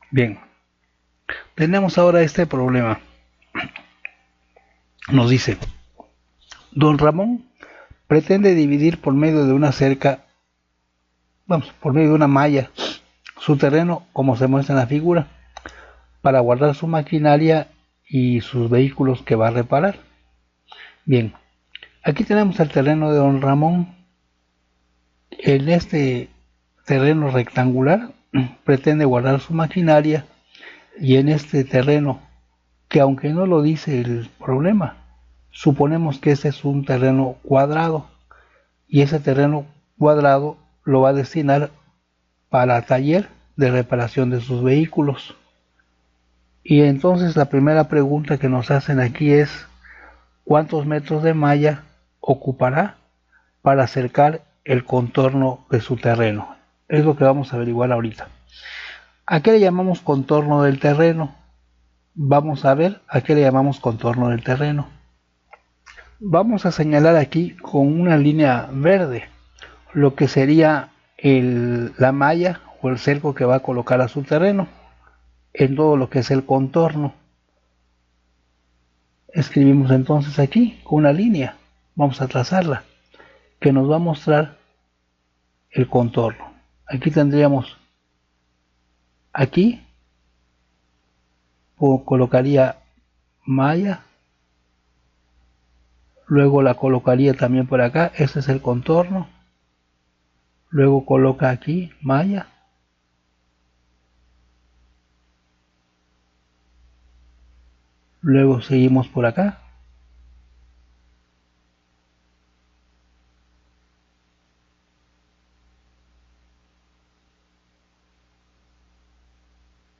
Bien, tenemos ahora este problema. Nos dice, don Ramón pretende dividir por medio de una cerca, por medio de una malla, su terreno como se muestra en la figura, para guardar su maquinaria y sus vehículos que va a reparar. Bien, aquí tenemos el terreno de don Ramón. En este terreno rectangular pretende guardar su maquinaria, y en este terreno, que aunque no lo dice el problema, suponemos que este es un terreno cuadrado, y ese terreno cuadrado lo va a destinar para taller de reparación de sus vehículos. Y entonces la primera pregunta que nos hacen aquí es: ¿cuántos metros de malla ocupará para acercar el contorno de su terreno? Es lo que vamos a averiguar ahorita. ¿A qué le llamamos contorno del terreno? Vamos a ver a qué le llamamos contorno del terreno. Vamos a señalar aquí con una línea verde lo que sería la malla o el cerco que va a colocar a su terreno en todo lo que es el contorno. Escribimos entonces aquí con una línea, vamos a trazarla, que nos va a mostrar el contorno. Aquí tendríamos, aquí colocaría malla, luego la colocaría también por acá, este es el contorno, luego coloca aquí malla, luego seguimos por acá,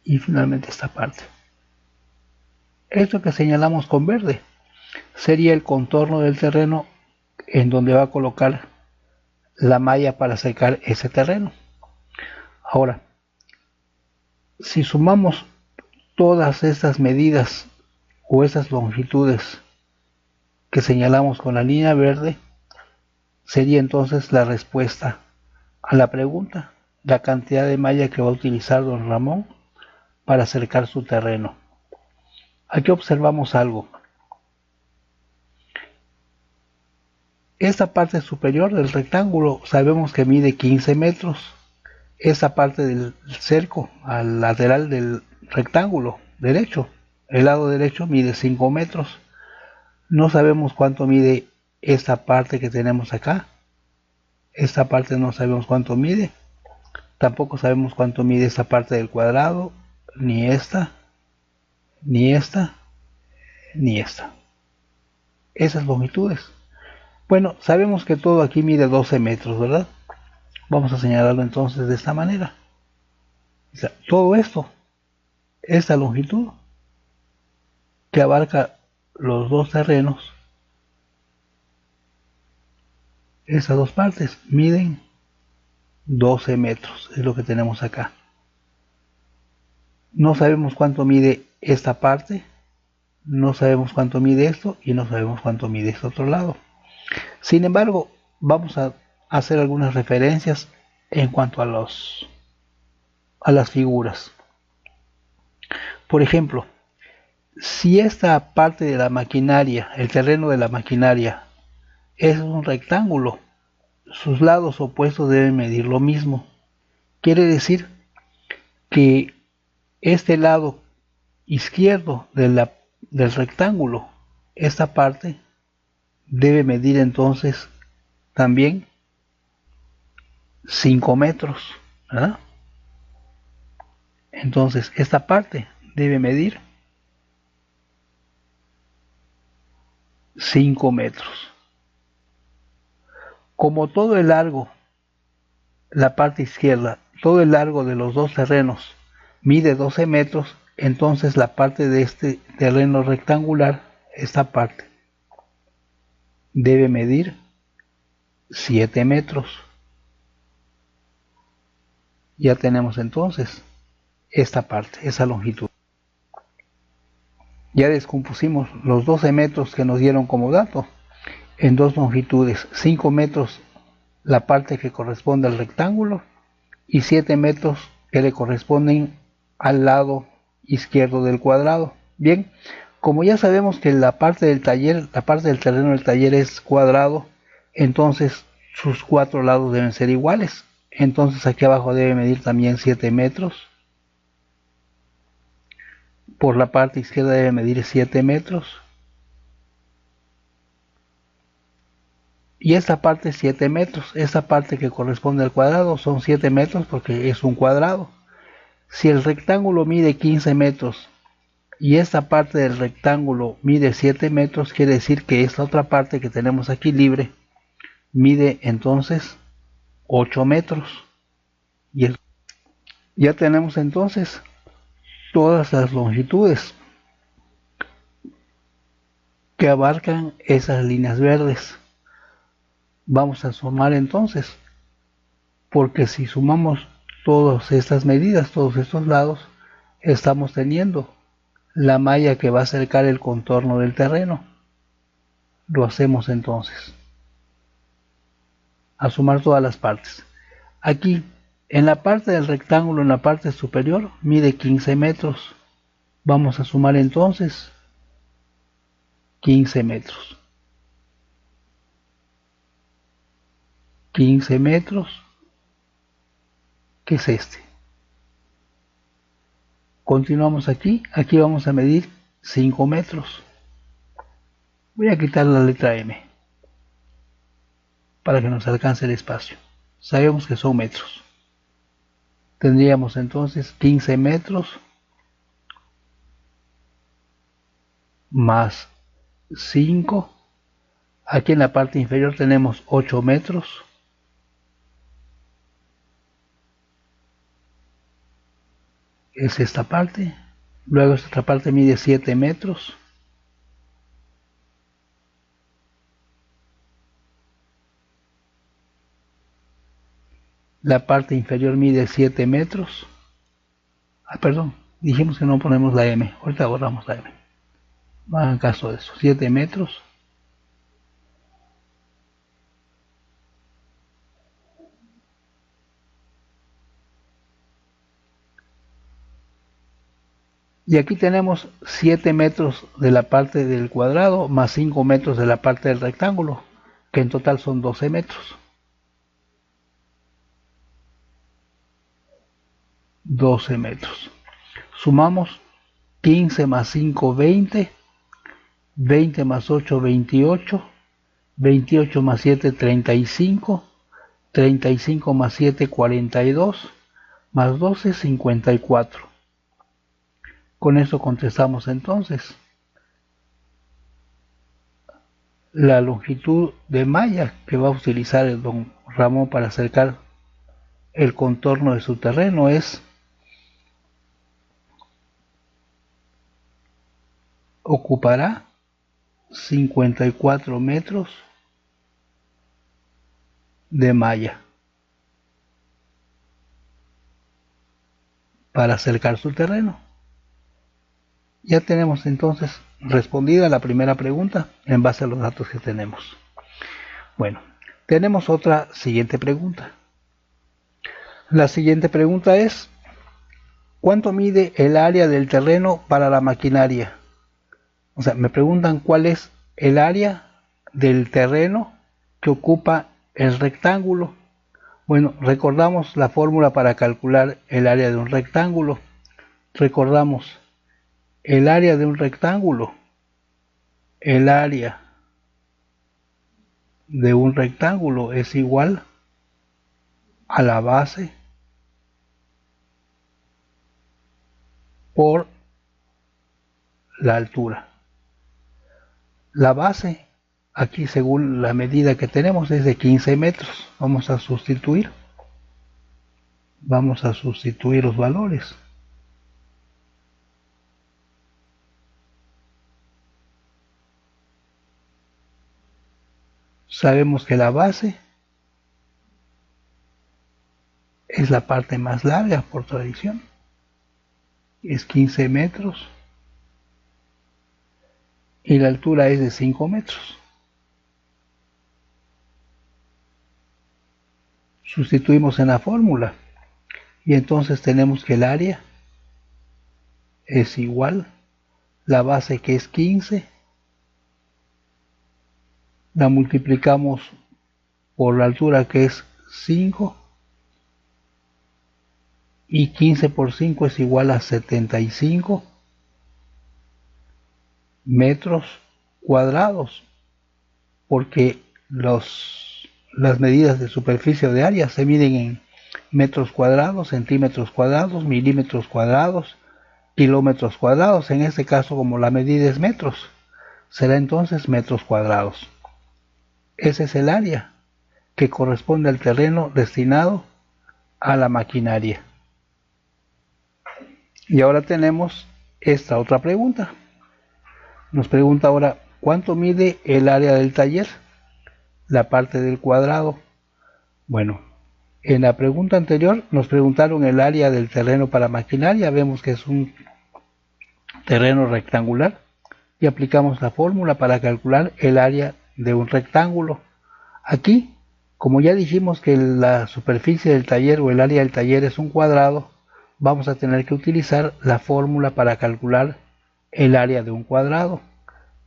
y finalmente esta parte. Esto que señalamos con verde sería el contorno del terreno en donde va a colocar la malla para secar ese terreno. Ahora, si sumamos todas estas medidas o esas longitudes que señalamos con la línea verde, sería entonces la respuesta a la pregunta, la cantidad de malla que va a utilizar don Ramón para cercar su terreno. Aquí observamos algo. Esta parte superior del rectángulo sabemos que mide 15 metros. Esta parte del cerco al lateral del rectángulo derecho, el lado derecho, mide 5 metros. No sabemos cuánto mide esta parte que tenemos acá. Esta parte no sabemos cuánto mide. Tampoco sabemos cuánto mide esta parte del cuadrado, ni esta, ni esta, ni esta. Esas longitudes. Bueno, sabemos que todo aquí mide 12 metros, ¿verdad? Vamos a señalarlo entonces de esta manera. O sea, todo esto, esta longitud que abarca los dos terrenos, esas dos partes miden 12 metros, es lo que tenemos acá. No sabemos cuánto mide esta parte, no sabemos cuánto mide esto y no sabemos cuánto mide este otro lado. Sin embargo, vamos a hacer algunas referencias en cuanto a las figuras. Por ejemplo, si esta parte de la maquinaria, el terreno de la maquinaria, es un rectángulo, sus lados opuestos deben medir lo mismo. Quiere decir que este lado izquierdo del rectángulo, esta parte, debe medir entonces también 5 metros, ¿verdad? Entonces esta parte debe medir 5 metros. Como todo el largo, la parte izquierda, todo el largo de los dos terrenos mide 12 metros, entonces la parte de este terreno rectangular, esta parte, debe medir 7 metros. Ya tenemos entonces esta parte, esa longitud. Ya descompusimos los 12 metros que nos dieron como dato en dos longitudes: 5 metros la parte que corresponde al rectángulo y 7 metros que le corresponden al lado izquierdo del cuadrado. Bien, como ya sabemos que la parte del terreno del taller es cuadrado, entonces sus cuatro lados deben ser iguales. Entonces aquí abajo debe medir también 7 metros. Por la parte izquierda debe medir 7 metros. Y esta parte 7 metros. Esta parte que corresponde al cuadrado son 7 metros porque es un cuadrado. Si el rectángulo mide 15 metros y esta parte del rectángulo mide 7 metros, quiere decir que esta otra parte que tenemos aquí libre mide entonces 8 metros. Y ya tenemos entonces todas las longitudes que abarcan esas líneas verdes. Vamos a sumar entonces, porque si sumamos todas estas medidas, todos estos lados, estamos teniendo la malla que va a acercar el contorno del terreno. Lo hacemos entonces, a sumar todas las partes. Aquí, en la parte del rectángulo, en la parte superior, mide 15 metros. Vamos a sumar entonces 15 metros. 15 metros, que es este. Continuamos aquí, aquí vamos a medir 5 metros. Voy a quitar la letra M para que nos alcance el espacio. Sabemos que son metros. Tendríamos entonces 15 metros más 5. Aquí en la parte inferior tenemos 8 metros. Es esta parte. Luego esta parte mide 7 metros. La parte inferior mide 7 metros. Perdón, dijimos que no ponemos la M. Ahorita borramos la M. No hagan caso de eso. 7 metros. Y aquí tenemos 7 metros de la parte del cuadrado más 5 metros de la parte del rectángulo, que en total son 12 metros. 12 metros. Sumamos 15 más 5, 20. 20 más 8, 28. 28 más 7, 35. 35 más 7, 42. Más 12, 54. Con eso contestamos entonces la longitud de malla que va a utilizar el don Ramón para acercar el contorno de su terreno ocupará 54 metros de malla para acercar su terreno. Ya tenemos entonces respondida la primera pregunta en base a los datos que tenemos. Bueno, tenemos otra siguiente pregunta. La siguiente pregunta es: ¿cuánto mide el área del terreno para la maquinaria? O sea, me preguntan cuál es el área del terreno que ocupa el rectángulo. Bueno, recordamos la fórmula para calcular el área de un rectángulo. Recordamos el área de un rectángulo. El área de un rectángulo es igual a la base por la altura. La base, aquí según la medida que tenemos, es de 15 metros. Vamos a sustituir los valores. Sabemos que la base es la parte más larga por tradición, es 15 metros, y la altura es de 5 metros. Sustituimos en la fórmula y entonces tenemos que el área es igual, la base que es 15, la multiplicamos por la altura que es 5, y 15 por 5 es igual a 75 metros cuadrados, porque las medidas de superficie o de área se miden en metros cuadrados, centímetros cuadrados, milímetros cuadrados, kilómetros cuadrados. En este caso, como la medida es metros, será entonces metros cuadrados. Ese es el área que corresponde al terreno destinado a la maquinaria. Y ahora tenemos esta otra pregunta. Nos pregunta ahora, ¿cuánto mide el área del taller? La parte del cuadrado. Bueno, en la pregunta anterior nos preguntaron el área del terreno para maquinaria. Vemos que es un terreno rectangular y aplicamos la fórmula para calcular el área de un rectángulo. Aquí, como ya dijimos que la superficie del taller o el área del taller es un cuadrado, vamos a tener que utilizar la fórmula para calcular el área de un cuadrado.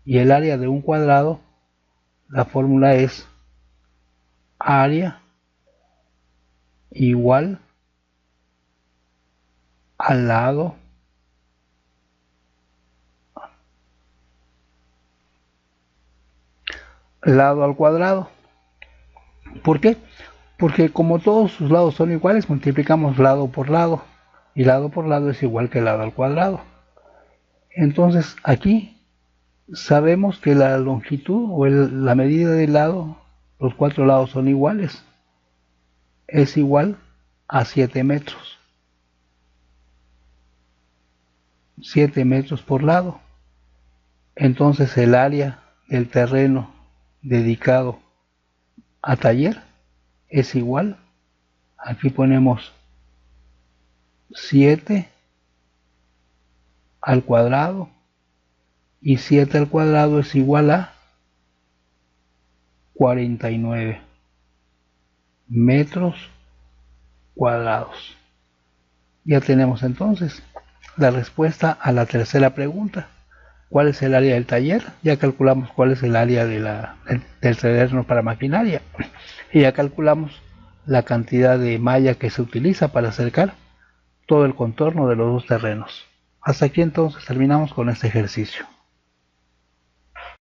Y el área de un cuadrado, la fórmula es área igual al lado al cuadrado. ¿Por qué? Porque como todos sus lados son iguales, multiplicamos lado por lado, y lado por lado es igual que lado al cuadrado. Entonces aquí sabemos que la longitud o la medida del lado, los cuatro lados son iguales, es igual a 7 metros. 7 metros por lado. Entonces el área del terreno dedicado a taller es igual, aquí ponemos 7 al cuadrado, y 7 al cuadrado es igual a 49 metros cuadrados. Ya tenemos entonces la respuesta a la tercera pregunta. ¿Cuál es el área del taller? Ya calculamos cuál es el área del terreno para maquinaria. Y ya calculamos la cantidad de malla que se utiliza para acercar todo el contorno de los dos terrenos. Hasta aquí entonces terminamos con este ejercicio.